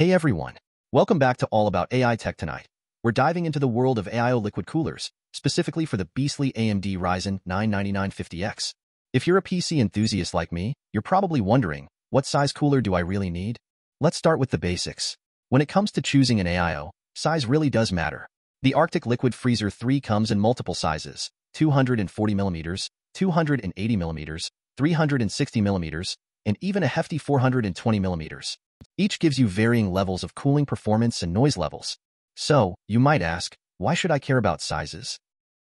Hey everyone, welcome back to All About AI Tech tonight. We're diving into the world of AIO liquid coolers, specifically for the beastly AMD Ryzen 99950X. If you're a PC enthusiast like me, you're probably wondering, what size cooler do I really need? Let's start with the basics. When it comes to choosing an AIO, size really does matter. The Arctic Liquid Freezer 3 comes in multiple sizes, 240mm, 280mm, 360mm, and even a hefty 420mm. Each gives you varying levels of cooling performance and noise levels. So, you might ask, why should I care about sizes?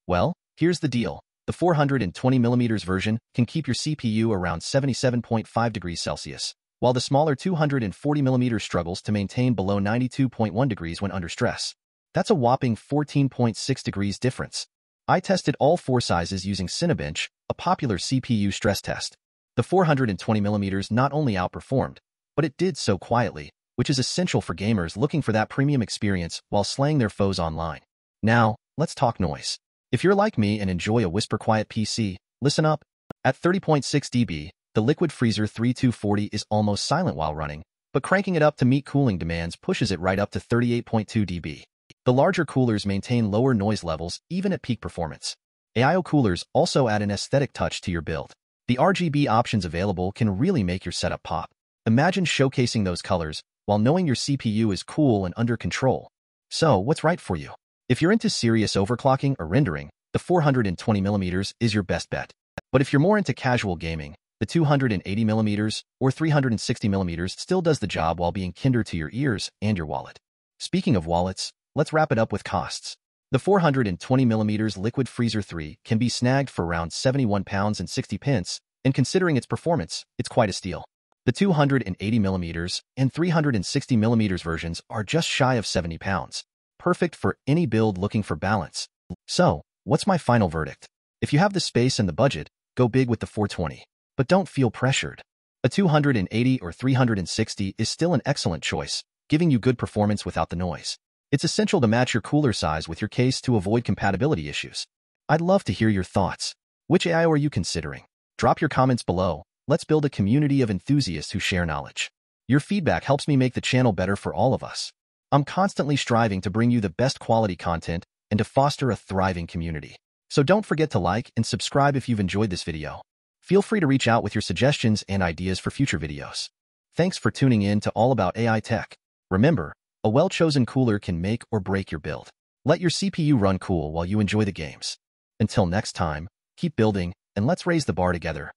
Well, here's the deal. The 420mm version can keep your CPU around 77.5 degrees Celsius, while the smaller 240mm struggles to maintain below 92.1 degrees when under stress. That's a whopping 14.6 degrees difference. I tested all four sizes using Cinebench, a popular CPU stress test. The 420mm not only outperformed, but it did so quietly, which is essential for gamers looking for that premium experience while slaying their foes online. Now, let's talk noise. If you're like me and enjoy a whisper-quiet PC, listen up. At 30.6 dB, the Liquid Freezer 3240 is almost silent while running, but cranking it up to meet cooling demands pushes it right up to 38.2 dB. The larger coolers maintain lower noise levels even at peak performance. AIO coolers also add an aesthetic touch to your build. The RGB options available can really make your setup pop. Imagine showcasing those colors while knowing your CPU is cool and under control. So, what's right for you? If you're into serious overclocking or rendering, the 420mm is your best bet. But if you're more into casual gaming, the 280mm or 360mm still does the job while being kinder to your ears and your wallet. Speaking of wallets, let's wrap it up with costs. The 420mm Liquid Freezer 3 can be snagged for around £71.60, and considering its performance, it's quite a steal. The 280mm and 360mm versions are just shy of £70, perfect for any build looking for balance. So, what's my final verdict? If you have the space and the budget, go big with the 420. But don't feel pressured. A 280 or 360 is still an excellent choice, giving you good performance without the noise. It's essential to match your cooler size with your case to avoid compatibility issues. I'd love to hear your thoughts. Which AIO are you considering? Drop your comments below. Let's build a community of enthusiasts who share knowledge. Your feedback helps me make the channel better for all of us. I'm constantly striving to bring you the best quality content and to foster a thriving community. So don't forget to like and subscribe if you've enjoyed this video. Feel free to reach out with your suggestions and ideas for future videos. Thanks for tuning in to All About AI Tech. Remember, a well-chosen cooler can make or break your build. Let your CPU run cool while you enjoy the games. Until next time, keep building, and let's raise the bar together.